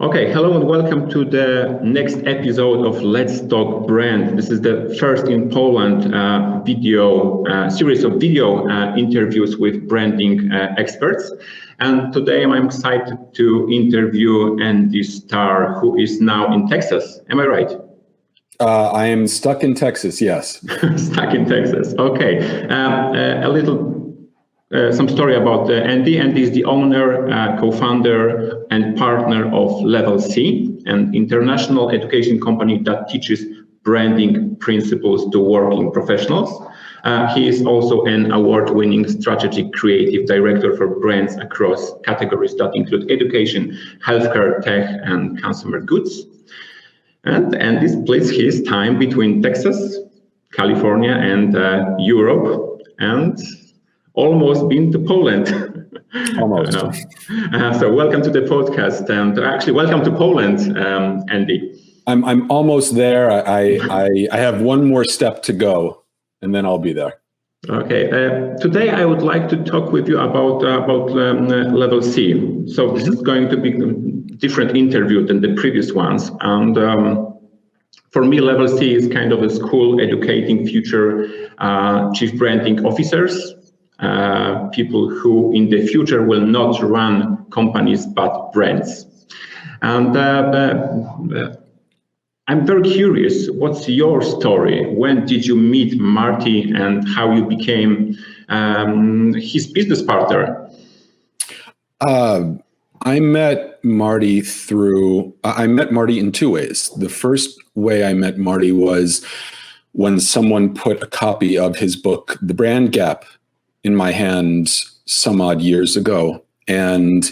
Okay, hello and welcome to the next episode of Let's Talk Brand. This is the first in Poland series of video interviews with branding experts. And today I'm excited to interview Andy Starr, who is now in Texas. Am I right? I am stuck in Texas, yes. Stuck in Texas, okay. Some story about Andy. Andy is the owner, co-founder and partner of Level C, an international education company that teaches branding principles to working professionals. He is also an award-winning strategic creative director for brands across categories that include education, healthcare, tech, and consumer goods. And Andy splits his time between Texas, California, and Europe, and almost been to Poland. Almost. So welcome to the podcast, and actually welcome to Poland, Andy. I'm almost there. I have one more step to go, and then I'll be there. Okay. Today I would like to talk with you about Level C. So this is going to be a different interview than the previous ones, and for me, Level C is kind of a school educating future chief branding officers. People who in the future will not run companies but brands. And I'm very curious, what's your story? When did you meet Marty and how you became his business partner? I met Marty in two ways. The first way I met Marty was when someone put a copy of his book, The Brand Gap, in my hands some odd years ago. And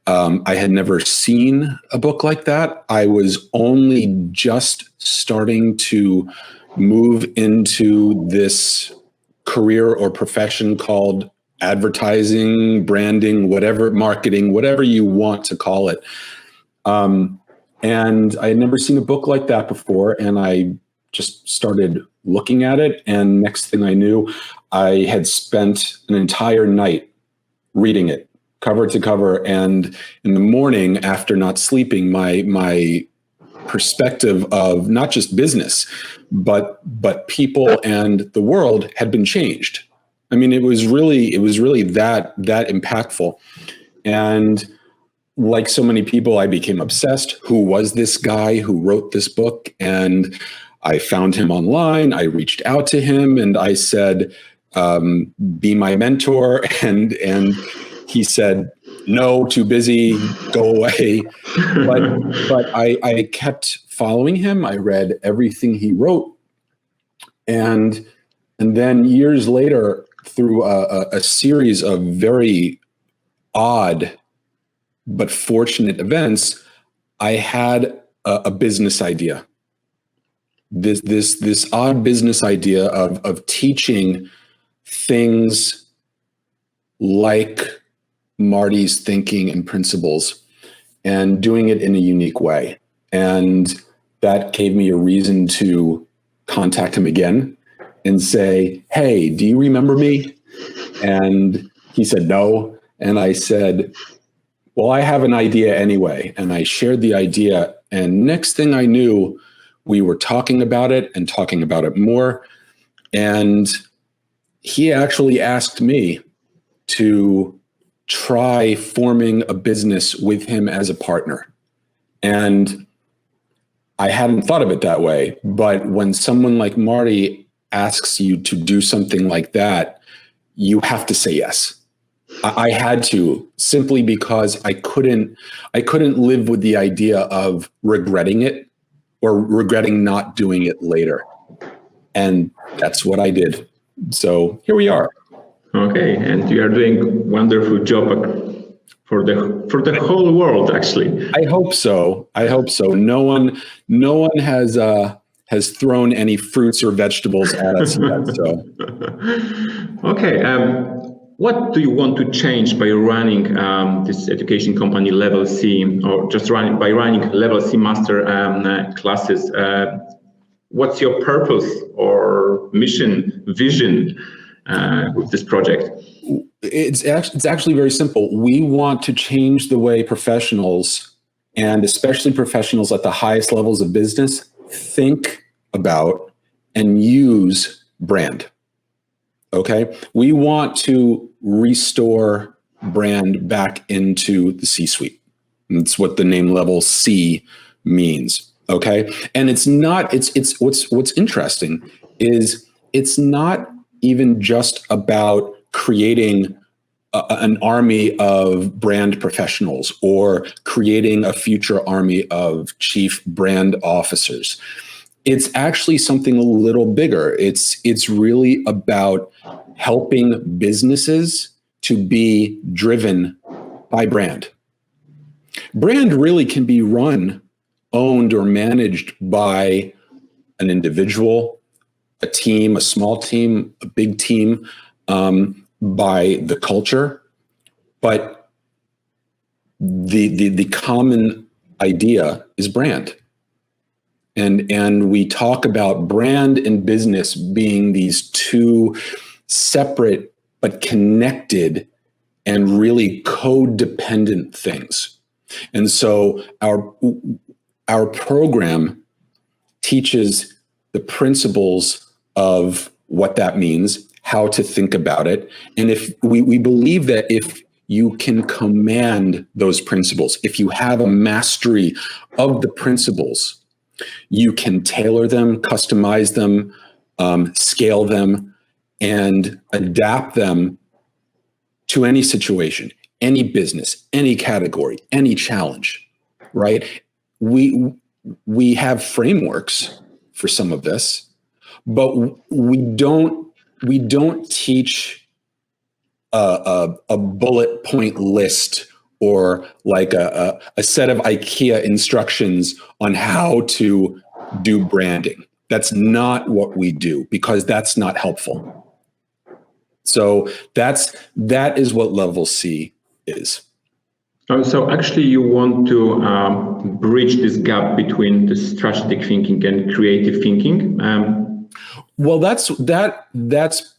I had never seen a book like that. I was only just starting to move into this career or profession called advertising, branding, whatever, marketing, whatever you want to call it. And I had never seen a book like that before. And I just started looking at it. And next thing I knew, I had spent an entire night reading it cover to cover. And in the morning, after not sleeping, my perspective of not just business, but people and the world had been changed. I mean, it was really that impactful. And like so many people, I became obsessed. Who was this guy who wrote this book? And I found him online. I reached out to him and I said, be my mentor. And he said, no, too busy, go away. But I kept following him. I read everything he wrote. And then years later, through a series of very odd but fortunate events, I had a business idea. This odd business idea of teaching things like Marty's thinking and principles and doing it in a unique way. And that gave me a reason to contact him again and say, hey, do you remember me? And he said, no. And I said, well, I have an idea anyway. And I shared the idea. And next thing I knew, we were talking about it and talking about it more. And he actually asked me to try forming a business with him as a partner. And I hadn't thought of it that way. But when someone like Marty asks you to do something like that, you have to say yes. I had to, simply because I couldn't live with the idea of regretting it or regretting not doing it later. And that's what I did. So here we are. Okay, and you are doing a wonderful job for the whole world, actually. I hope so. No one has thrown any fruits or vegetables at us yet. So. Okay. What do you want to change by running this education company Level C, or just by running Level C master classes? What's your purpose or mission, vision with this project? It's actually very simple. We want to change the way professionals and especially professionals at the highest levels of business, think about and use brand. Okay. We want to restore brand back into the C-suite. That's what the name level C means. Okay. And it's what's interesting is it's not even just about creating an army of brand professionals or creating a future army of chief brand officers. It's actually something a little bigger. It's really about helping businesses to be driven by brand. Brand really can be run, owned, or managed by an individual, a team, a small team, a big team, by the culture. But the common idea is brand. And we talk about brand and business being these two separate but connected and really codependent things. And so our program teaches the principles of what that means, how to think about it. And if we believe that if you can command those principles, if you have a mastery of the principles, you can tailor them, customize them, scale them, and adapt them to any situation, any business, any category, any challenge, right? We have frameworks for some of this, but we don't teach a bullet point list or like a set of IKEA instructions on how to do branding. That's not what we do because that's not helpful. So that is what level C is. So actually you want to bridge this gap between the strategic thinking and creative thinking. Well, that's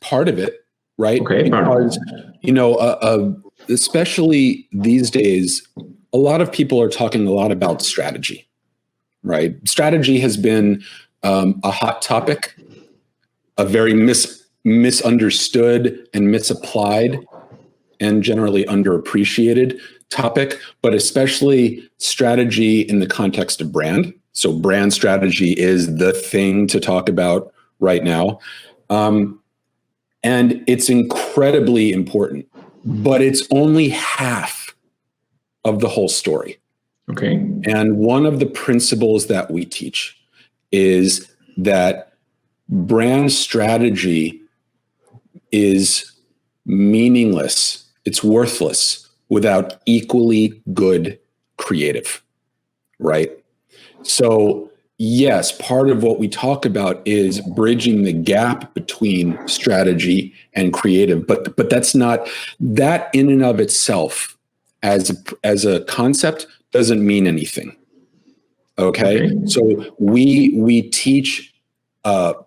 part of it, right? Okay, because especially these days, a lot of people are talking a lot about strategy, right? Strategy has been a hot topic, a very misunderstood and misapplied and generally underappreciated topic, but especially strategy in the context of brand. So brand strategy is the thing to talk about right now. And it's incredibly important, but it's only half of the whole story. Okay. And one of the principles that we teach is that brand strategy is meaningless. It's worthless without equally good creative, right? So yes, part of what we talk about is bridging the gap between strategy and creative, but that's not, that in and of itself as a concept doesn't mean anything. Okay. So we teach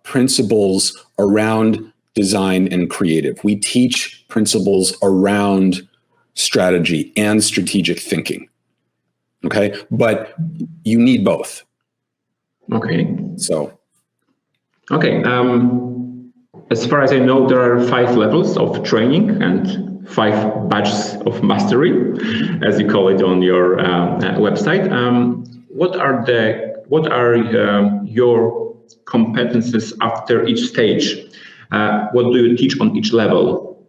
principles around design and creative. We teach principles around strategy and strategic thinking. Okay. But you need both. Okay. So. Okay. As far as I know, there are 5 levels of training and 5 badges of mastery, as you call it on your website. What are your competences after each stage? What do you teach on each level?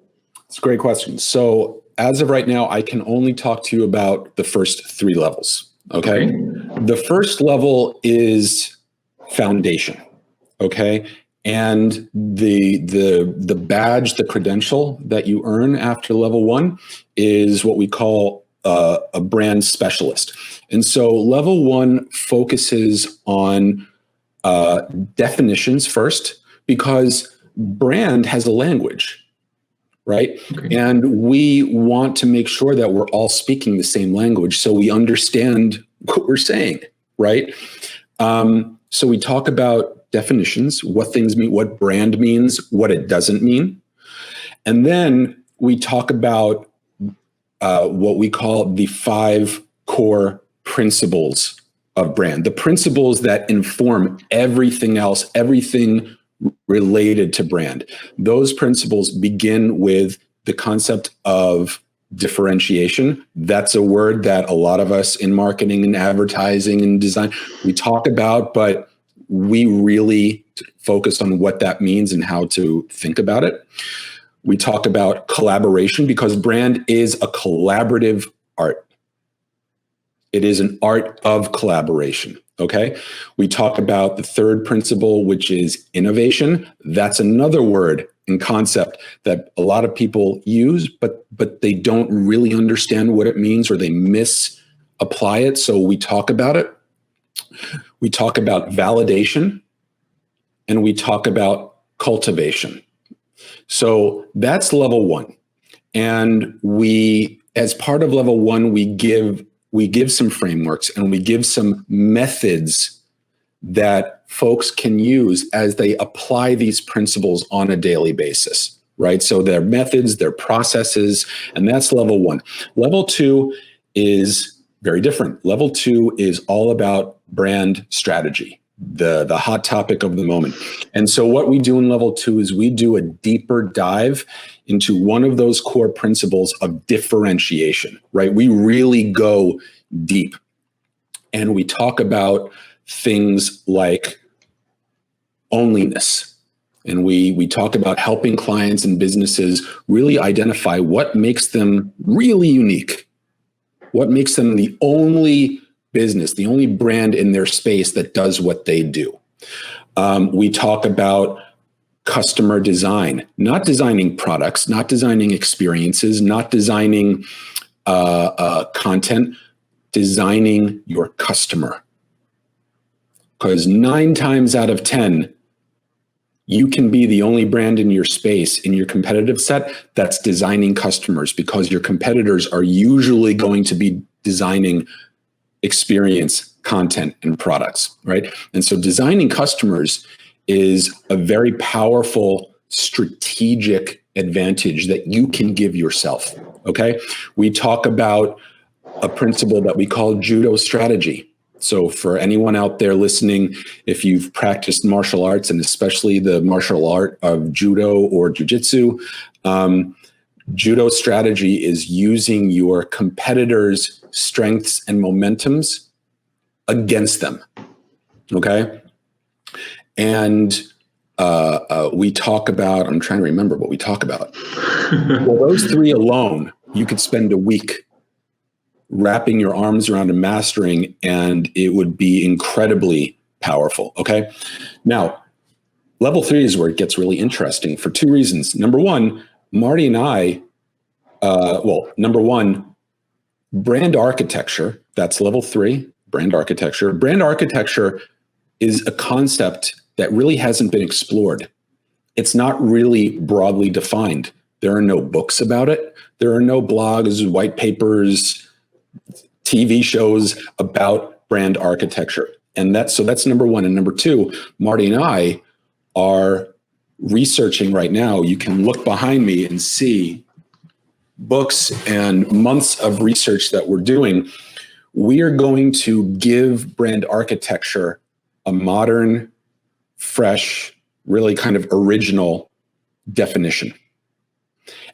It's a great question. So as of right now, I can only talk to you about the first 3 levels. Okay. The first level is foundation. Okay. And the badge, the credential that you earn after level 1 is what we call a brand specialist. And so level 1 focuses on definitions first, because brand has a language, right? Okay. And we want to make sure that we're all speaking the same language so we understand what we're saying, right? So we talk about definitions, what things mean, what brand means, what it doesn't mean. And then we talk about what we call the 5 core principles of brand, the principles that inform everything else, everything related to brand. Those principles begin with the concept of differentiation. That's a word that a lot of us in marketing and advertising and design, we talk about, but we really focus on what that means and how to think about it. We talk about collaboration because brand is a collaborative art. It is an art of collaboration. Okay. We talk about the third principle, which is innovation. That's another word and concept that a lot of people use, but they don't really understand what it means, or they misapply it. So we talk about it. We talk about validation, and we talk about cultivation. So that's level one. And we, as part of level one, we give some frameworks and we give some methods that folks can use as they apply these principles on a daily basis, right? So their methods, their processes, and that's level one. Level two is very different. Level two is all about brand strategy, the hot topic of the moment. And so what we do in level two is we do a deeper dive into one of those core principles of differentiation, right? We really go deep and we talk about things like onlyness. And we talk about helping clients and businesses really identify what makes them really unique, what makes them the only business, the only brand in their space that does what they do. We talk about customer design, not designing products, not designing experiences, not designing content, designing your customer. Because 9 times out of 10, you can be the only brand in your space, in your competitive set, that's designing customers, because your competitors are usually going to be designing experience, content, and products, right? And so designing customers is a very powerful strategic advantage that you can give yourself, okay? We talk about a principle that we call judo strategy. So for anyone out there listening, if you've practiced martial arts, and especially the martial art of judo or jujitsu, judo strategy is using your competitors' strengths and momentums against them, okay? And we talk about, I'm trying to remember what we talk about. Well, those three alone, you could spend a week wrapping your arms around and mastering, and it would be incredibly powerful, okay? Now, level 3 is where it gets really interesting for 2 reasons. Number one, Marty and I, number one, brand architecture, that's level 3, brand architecture. Brand architecture is a concept that really hasn't been explored. It's not really broadly defined. There are no books about it. There are no blogs, white papers, TV shows about brand architecture. And that's number one. And number two, Marty and I are researching right now. You can look behind me and see books and months of research that we're doing. We are going to give brand architecture a modern, fresh, really kind of original definition.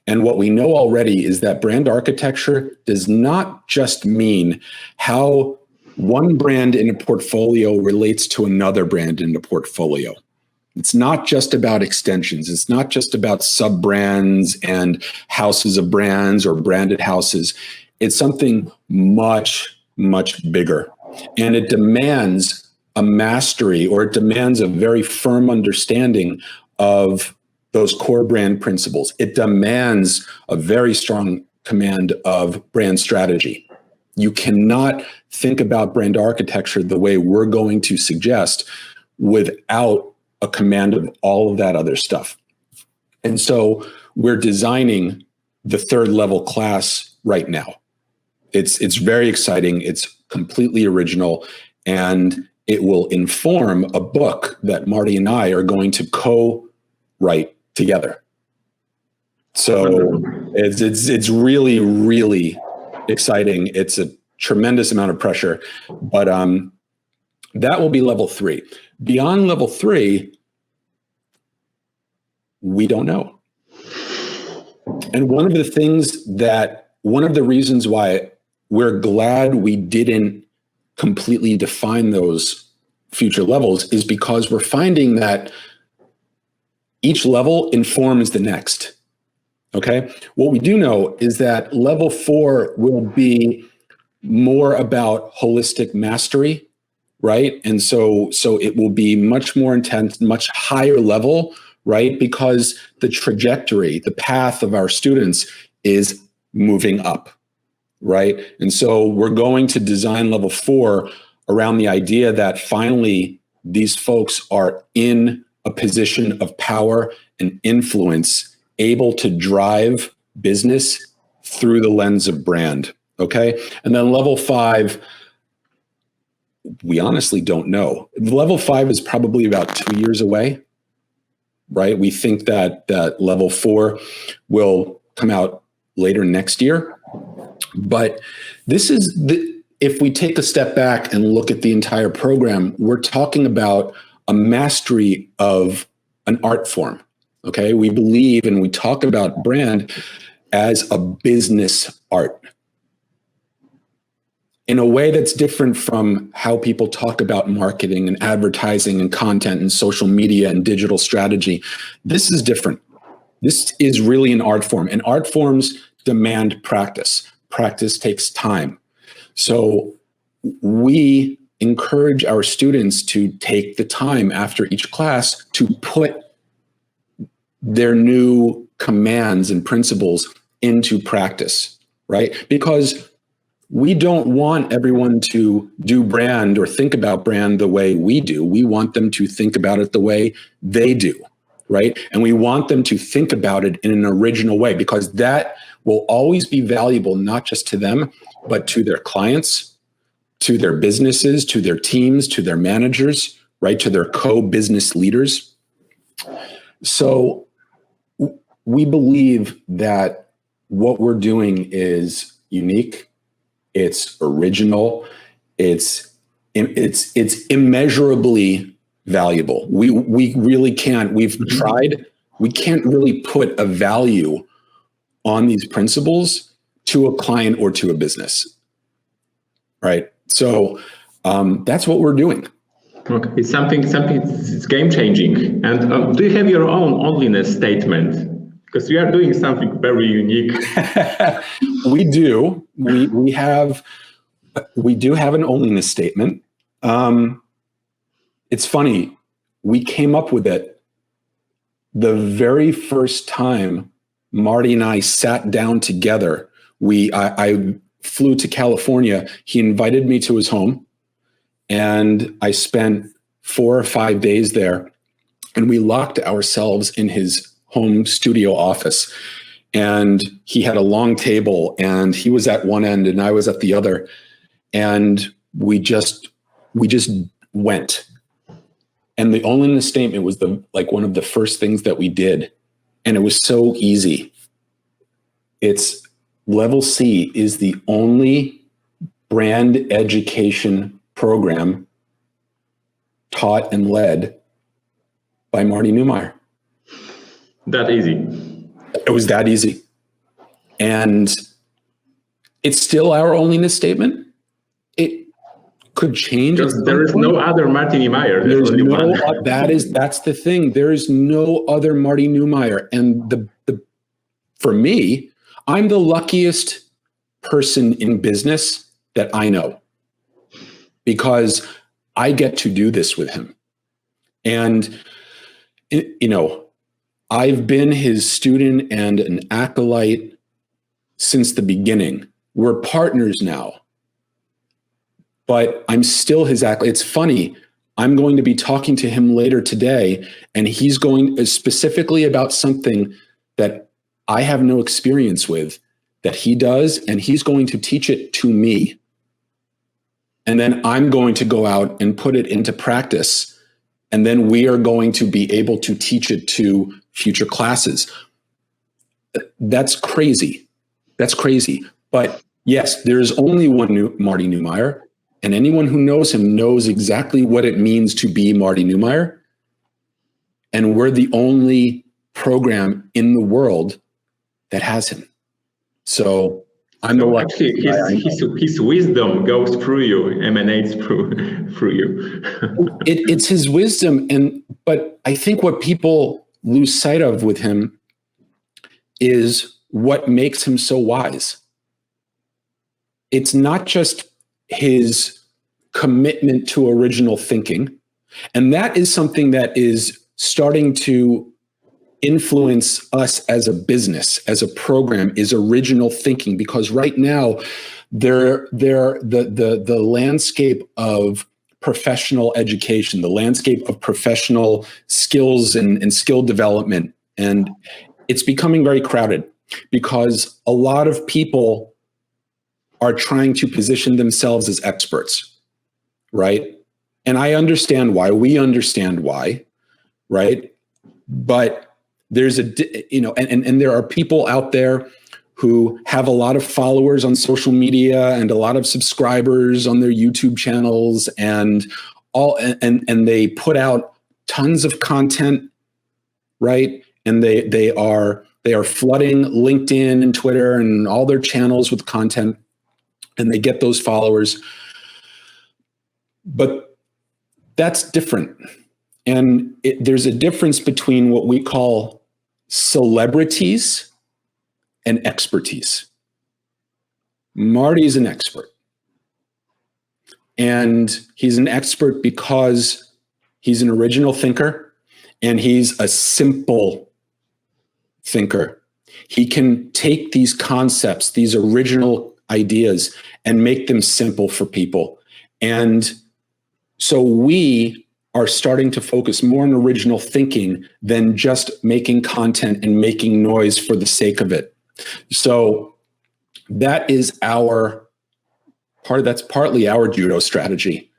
And what we know already is that brand architecture does not just mean how one brand in a portfolio relates to another brand in a portfolio. It's not just about extensions. It's not just about sub-brands and houses of brands or branded houses. It's something much, much bigger. And it demands a mastery, or it demands a very firm understanding of those core brand principles. It demands a very strong command of brand strategy. You cannot think about brand architecture the way we're going to suggest without a command of all of that other stuff. And so we're designing the 3rd level class right now. It's very exciting. It's completely original, and it will inform a book that Marty and I are going to co-write together. So it's really, really exciting. It's a tremendous amount of pressure. But that will be level 3. Beyond level 3, we don't know. And one of the reasons why we're glad we didn't completely define those future levels is because we're finding that each level informs the next. Okay. What we do know is that level 4 will be more about holistic mastery, right? And so it will be much more intense, much higher level, right? Because the trajectory, the path of our students is moving up, right? And so we're going to design level 4 around the idea that finally these folks are in a position of power and influence, able to drive business through the lens of brand. Okay. And then level 5, we honestly don't know. Level 5 is probably about 2 years away, right? We think that level 4 will come out later next year. But this is if we take a step back and look at the entire program, we're talking about a mastery of an art form. Okay. We believe and we talk about brand as a business art in a way that's different from how people talk about marketing and advertising and content and social media and digital strategy. This is different. This is really an art form, and art forms demand practice. Practice takes time. So we encourage our students to take the time after each class to put their new commands and principles into practice, right? Because we don't want everyone to do brand or think about brand the way we do. We want them to think about it the way they do, right? And we want them to think about it in an original way, because that will always be valuable, not just to them, but to their clients, to their businesses, to their teams, to their managers, right? To their co-business leaders. So we believe that what we're doing is unique. It's original. It's immeasurably valuable. We really can't. We've tried. We can't really put a value on these principles to a client or to a business, right? So that's what we're doing. Okay, it's something. It's game changing. And do you have your own onlyness statement? Because we are doing something very unique. We do. We do have an onlyness statement. It's funny. We came up with it the very first time Marty and I sat down together. I flew to California. He invited me to his home, and I spent 4 or 5 days there, and we locked ourselves in his home studio office. And he had a long table, and he was at one end and I was at the other. And we just went. And the onlyness statement was one of the first things that we did. And it was so easy. It's Level C is the only brand education program taught and led by Marty Neumeier. That easy. It was that easy. And it's still our onlyness statement. It could change. Because there is no other Marty Neumeier. There's only one. That's the thing. There is no other Marty Neumeier. And for me, I'm the luckiest person in business that I know, because I get to do this with him. And, I've been his student and an acolyte since the beginning. We're partners now, but I'm still his acolyte. It's funny. I'm going to be talking to him later today, and he's going specifically about something that I have no experience with that he does, and he's going to teach it to me. And then I'm going to go out and put it into practice. And then we are going to be able to teach it to future classes. That's crazy. But Yes, there's only one Marty Neumeier, and anyone who knows him knows exactly what it means to be Marty Neumeier. And we're the only program in the world that has him. So I'm the lucky actually his wisdom goes through you, emanates through you. It's his wisdom, but I think what people lose sight of with him is what makes him so wise. It's not just his commitment to original thinking, and that is something that is starting to influence us as a business, as a program, is original thinking. Because right now, the landscape of professional education, the landscape of professional skills and skill development, and it's becoming very crowded because a lot of people are trying to position themselves as experts, right? And I understand why. We understand why. Right. But there's and there are people out there who have a lot of followers on social media and a lot of subscribers on their YouTube channels and they put out tons of content. Right. And they are flooding LinkedIn and Twitter and all their channels with content, and they get those followers. But that's different. And there's a difference between what we call celebrities and expertise. Marty's an expert. And he's an expert because he's an original thinker and he's a simple thinker. He can take these concepts, these original ideas, and make them simple for people. And so we are starting to focus more on original thinking than just making content and making noise for the sake of it. So that is that's partly our judo strategy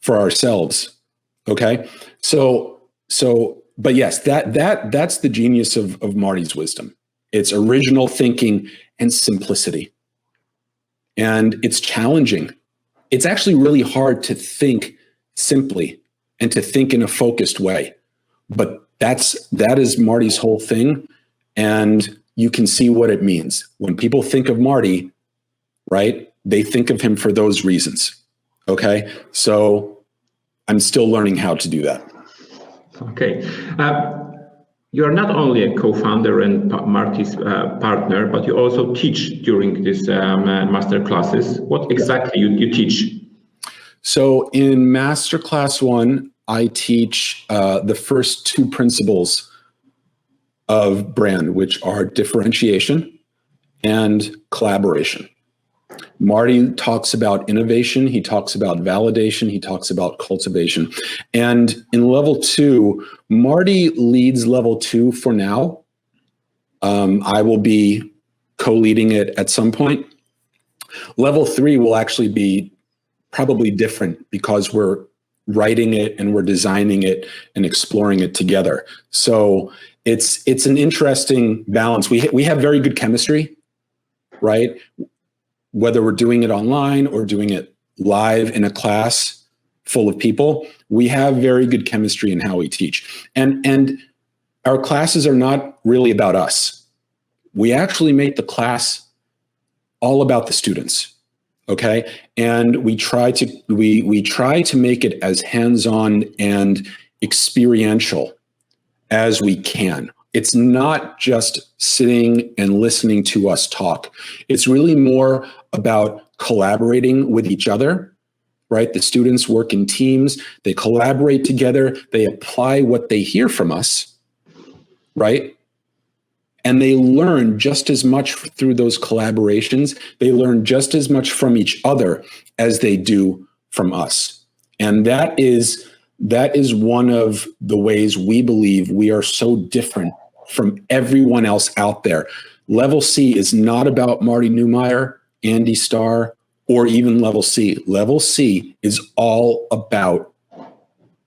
for ourselves. Okay. But yes, that's the genius of Marty's wisdom. It's original thinking and simplicity. And it's challenging. It's actually really hard to think simply and to think in a focused way. But that is Marty's whole thing. And you can see what it means. When people think of Marty, right, they think of him for those reasons. Okay. So I'm still learning how to do that. Okay. You are not only a co-founder and Marty's partner, but you also teach during these master classes. What exactly you teach? So in Masterclass 1, I teach the first two principles of brand, which are differentiation and collaboration. Marty talks about innovation. He talks about validation. He talks about cultivation. And in level 2, Marty leads level 2 for now. I will be co-leading it at some point. Level 3 will actually be probably different because we're writing it and we're designing it and exploring it together. So it's an interesting balance. We have very good chemistry, right? Whether we're doing it online or doing it live in a class full of people, we have very good chemistry in how we teach. And our classes are not really about us. We actually make the class all about the students. Okay. And we try to make it as hands-on and experiential as we can. It's not just sitting and listening to us talk. It's really more about collaborating with each other, right? The students work in teams, they collaborate together, they apply what they hear from us, right? And they learn just as much through those collaborations. They learn just as much from each other as they do from us. And that is one of the ways we believe we are so different from everyone else out there. Level C is not about Marty Neumeier, Andy Starr, or even Level C. Level C is all about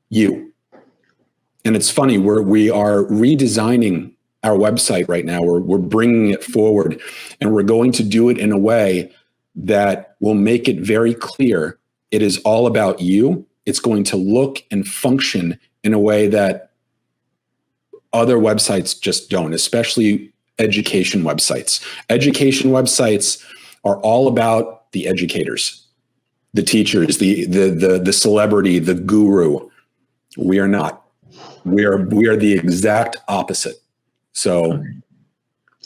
you. And it's funny, we are redesigning our website right now. We're bringing it forward, and we're going to do it in a way that will make it very clear it is all about you. It's going to look and function in a way that other websites just don't, especially education websites. Education websites are all about the educators, the teachers, the celebrity, the guru. We are not. We are the exact opposite. So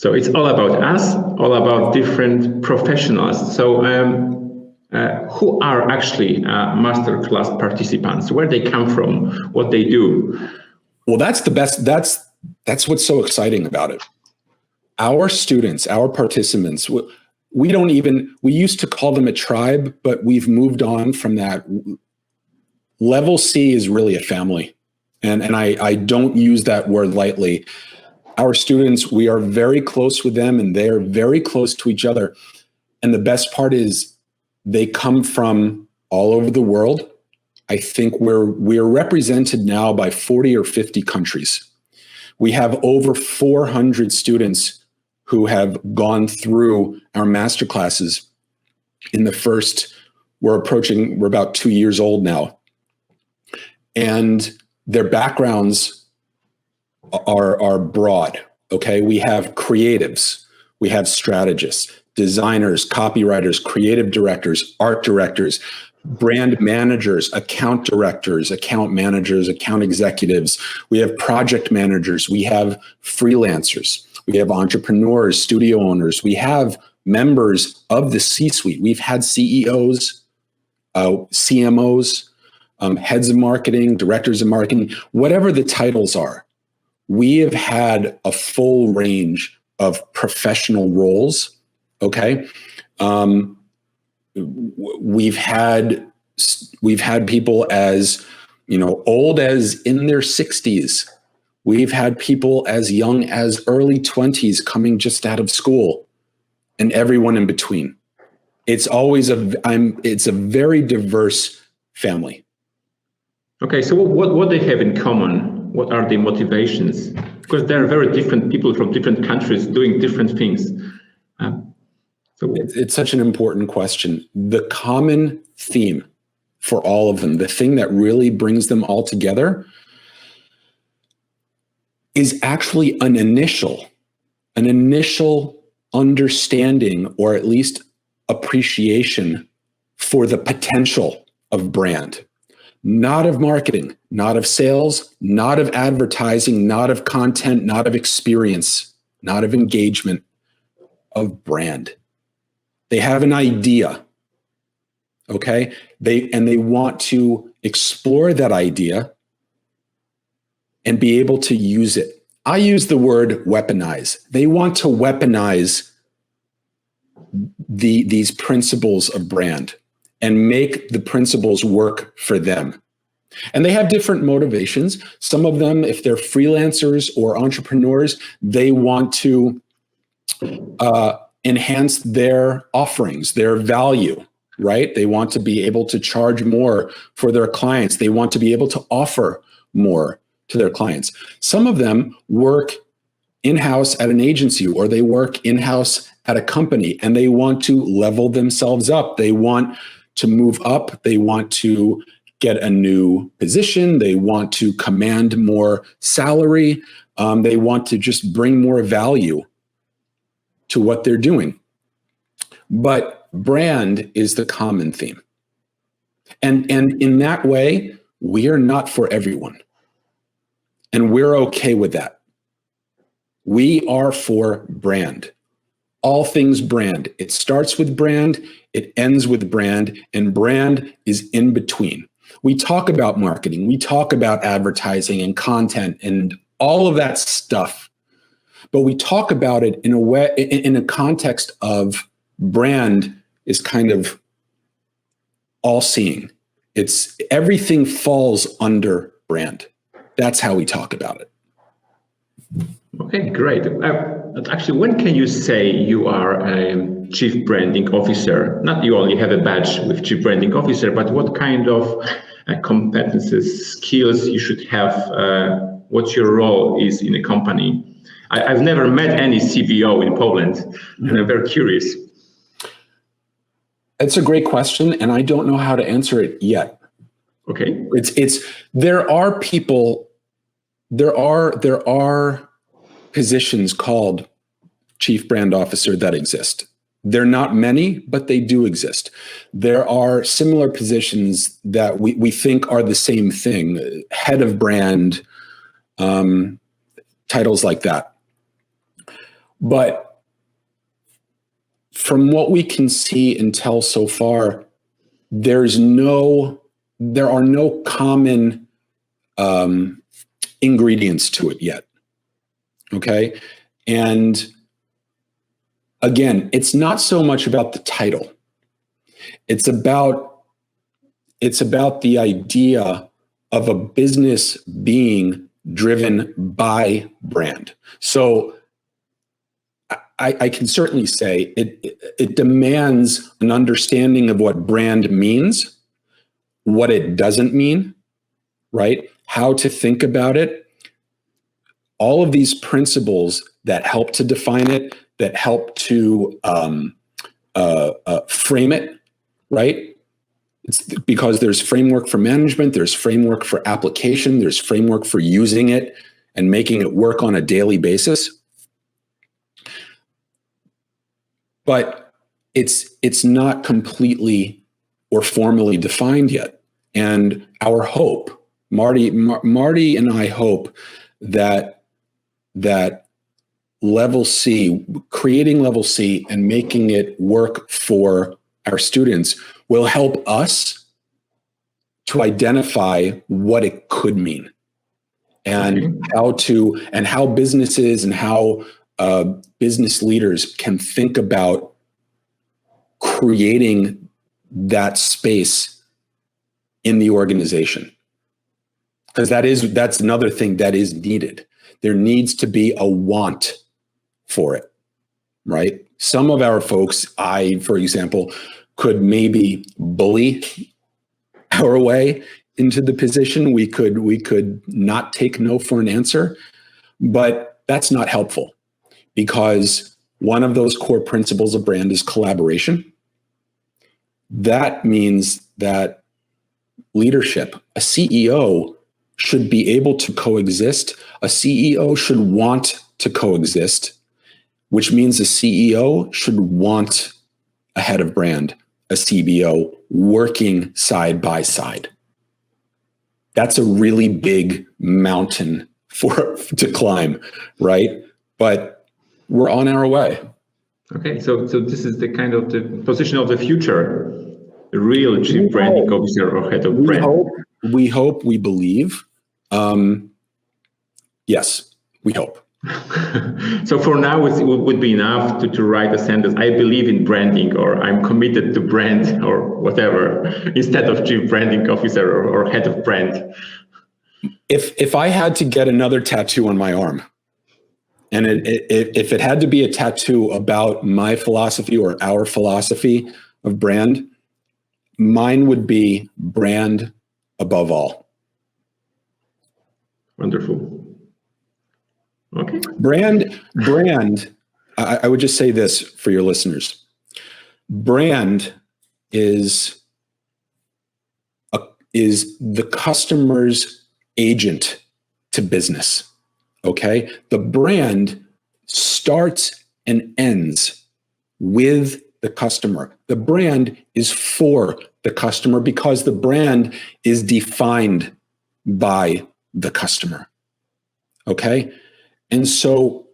it's all about us, all about different professionals. So who are actually masterclass participants? Where they come from? What they do? Well, that's the best. That's what's so exciting about it. Our students, our participants, we used to call them a tribe, but we've moved on from that. Level C is really a family. And I don't use that word lightly. Our students, we are very close with them, and they are very close to each other. And the best part is they come from all over the world. I think we're represented now by 40 or 50 countries. We have over 400 students who have gone through our master classes in the first, we're about 2 years old now. And their backgrounds are broad, okay? We have creatives, we have strategists, designers, copywriters, creative directors, art directors, brand managers, account directors, account managers, account executives. We have project managers, we have freelancers, we have entrepreneurs, studio owners, we have members of the C-suite. We've had CEOs, CMOs, heads of marketing, directors of marketing, whatever the titles are. We have had a full range of professional roles, okay? We've had people as, old as in their 60s. We've had people as young as early 20s coming just out of school, and everyone in between. It's always it's a very diverse family. Okay, so what they have in common? What are the motivations? Because there are very different people from different countries doing different things. It's such an important question. The common theme for all of them, the thing that really brings them all together, is actually an initial understanding, or at least appreciation for the potential of brand. Not of marketing, not of sales, not of advertising, not of content, not of experience, not of engagement, of brand. They have an idea, okay? They want to explore that idea and be able to use it. I use the word weaponize. They want to weaponize these principles of brand and make the principles work for them. And they have different motivations. Some of them, if they're freelancers or entrepreneurs, they want to enhance their offerings, their value, right? They want to be able to charge more for their clients. They want to be able to offer more to their clients. Some of them work in-house at an agency, or they work in-house at a company, and they want to level themselves up. They want to move up. They want to get a new position. They want to command more salary. They want to just bring more value to what they're doing. But brand is the common theme. And in that way, we are not for everyone. And we're okay with that. We are for brand. All things brand. It starts with brand, it ends with brand, and brand is in between. We talk about marketing, we talk about advertising and content and all of that stuff, but we talk about it in a way, in a context of brand is kind of all-seeing. It's everything falls under brand. That's how we talk about it. Okay, great. Actually, when can you say you are a chief branding officer? Not you only have a badge with chief branding officer, but what kind of competences, skills you should have, what your role is in a company. I've never met any CBO in Poland, and I'm very curious. It's a great question, and I don't know how to answer it yet. Okay. There are people, there are positions called chief brand officer that exist. They're not many, but they do exist. There are similar positions that we think are the same thing, head of brand, titles like that. But from what we can see and tell so far, there are no common ingredients to it yet. Okay. And again, it's not so much about the title. It's about the idea of a business being driven by brand. So I can certainly say it demands an understanding of what brand means, what it doesn't mean, right? How to think about it. All of these principles that help to define it, that help to frame it, right? It's because there's framework for management, there's framework for application, there's framework for using it and making it work on a daily basis. But it's not completely or formally defined yet. And our hope, Marty and I hope that level C, creating level C and making it work for our students will help us to identify what it could mean and how businesses and how business leaders can think about creating that space in the organization. Because that's another thing that is needed. There needs to be a want for it, right? Some of our folks, for example, could maybe bully our way into the position. We could not take no for an answer, but that's not helpful because one of those core principles of brand is collaboration. That means that leadership, a CEO should be able to coexist. A CEO should want to coexist, which means a CEO should want a head of brand, a CBO working side by side. That's a really big mountain to climb, right? But we're on our way. Okay, so this is the kind of the position of the future, the real chief branding officer or head of brand. We hope, we believe. Yes, we hope. So for now, it would be enough to write a sentence, I believe in branding, or I'm committed to brand, or whatever, instead of chief branding officer or head of brand. If I had to get another tattoo on my arm, and if it had to be a tattoo about my philosophy or our philosophy of brand, mine would be brand above all. Wonderful. Okay. Brand. I would just say this for your listeners. Brand is the customer's agent to business. Okay. The brand starts and ends with the customer. The brand is for the customer because the brand is defined by the customer. Okay. And so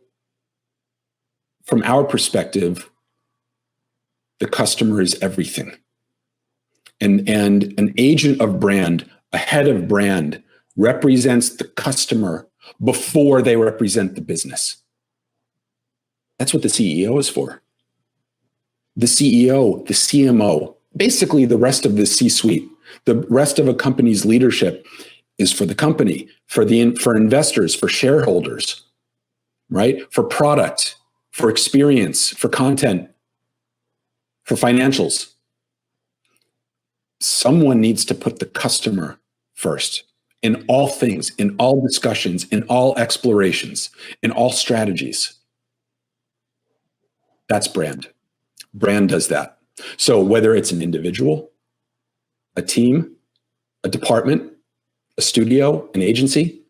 from our perspective, the customer is everything. And an agent of brand, a head of brand, represents the customer before they represent the business. That's what the CEO is for. The CEO, the CMO, basically the rest of the C-suite, the rest of a company's leadership is for the company, for investors, for shareholders, right? For product, for experience, for content, for financials. Someone needs to put the customer first. in all things, in all discussions, in all explorations, in all strategies. That's brand. Brand does that. So whether it's an individual, a team, a department, a studio, an agency,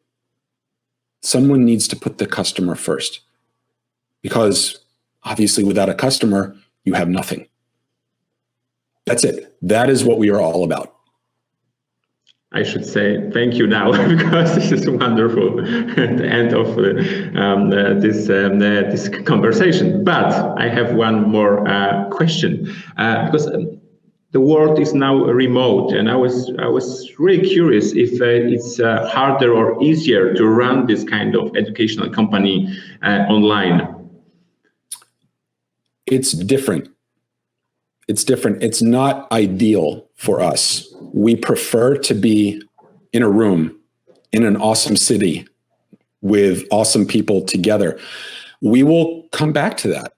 someone needs to put the customer first, because obviously without a customer, you have nothing. That's it. That is what we are all about. I should say thank you now, because this is wonderful at the end of this conversation. But I have one more question, because the world is now remote, and I was really curious if it's harder or easier to run this kind of educational company online. It's different. It's not ideal for us. We prefer to be in a room in an awesome city with awesome people together. We will come back to that.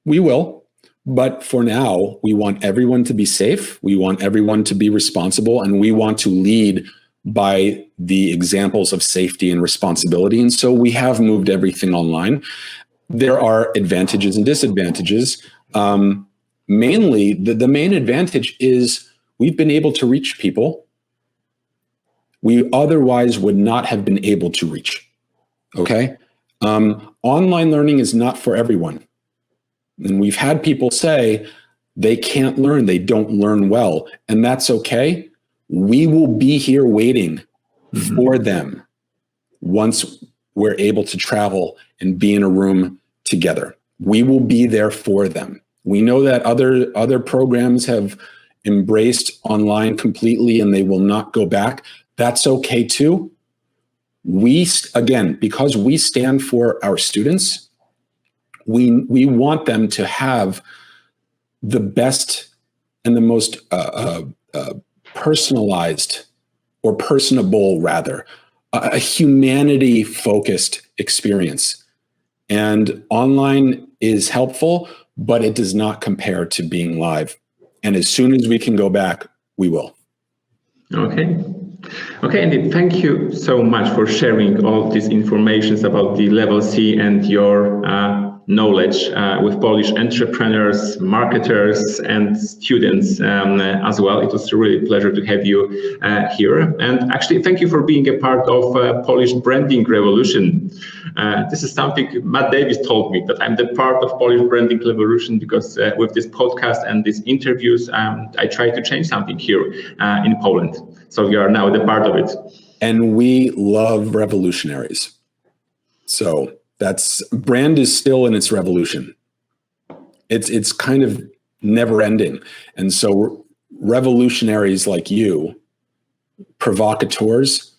We will. But for now, we want everyone to be safe. We want everyone to be responsible, and we want to lead by the examples of safety and responsibility. And so we have moved everything online. There are advantages and disadvantages. Mainly, the main advantage is we've been able to reach people we otherwise would not have been able to reach. Okay? Online learning is not for everyone. And we've had people say they can't learn, they don't learn well, and that's okay. We will be here waiting for them once we're able to travel and be in a room together. We will be there for them. We know that other programs have embraced online completely and they will not go back. That's okay too. Again, because we stand for our students, we want them to have the best and the most personalized, or personable rather, a humanity-focused experience. And online is helpful, but it does not compare to being live. And as soon as we can go back, we will. Okay. Okay, Andy, thank you so much for sharing all these information about the Level C and your knowledge with Polish entrepreneurs, marketers, and students as well. It was really a pleasure to have you here. And actually, thank you for being a part of Polish branding revolution. This is something Matt Davis told me, that I'm the part of Polish branding revolution, because with this podcast and these interviews, I try to change something here in Poland. So you are now the part of it. And we love revolutionaries. So brand is still in its revolution. It's kind of never ending. And so revolutionaries like you, provocateurs,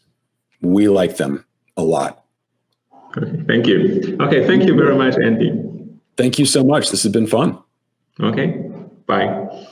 we like them a lot. Okay, thank you. Okay, thank you very much, Andy. Thank you so much. This has been fun. Okay, bye.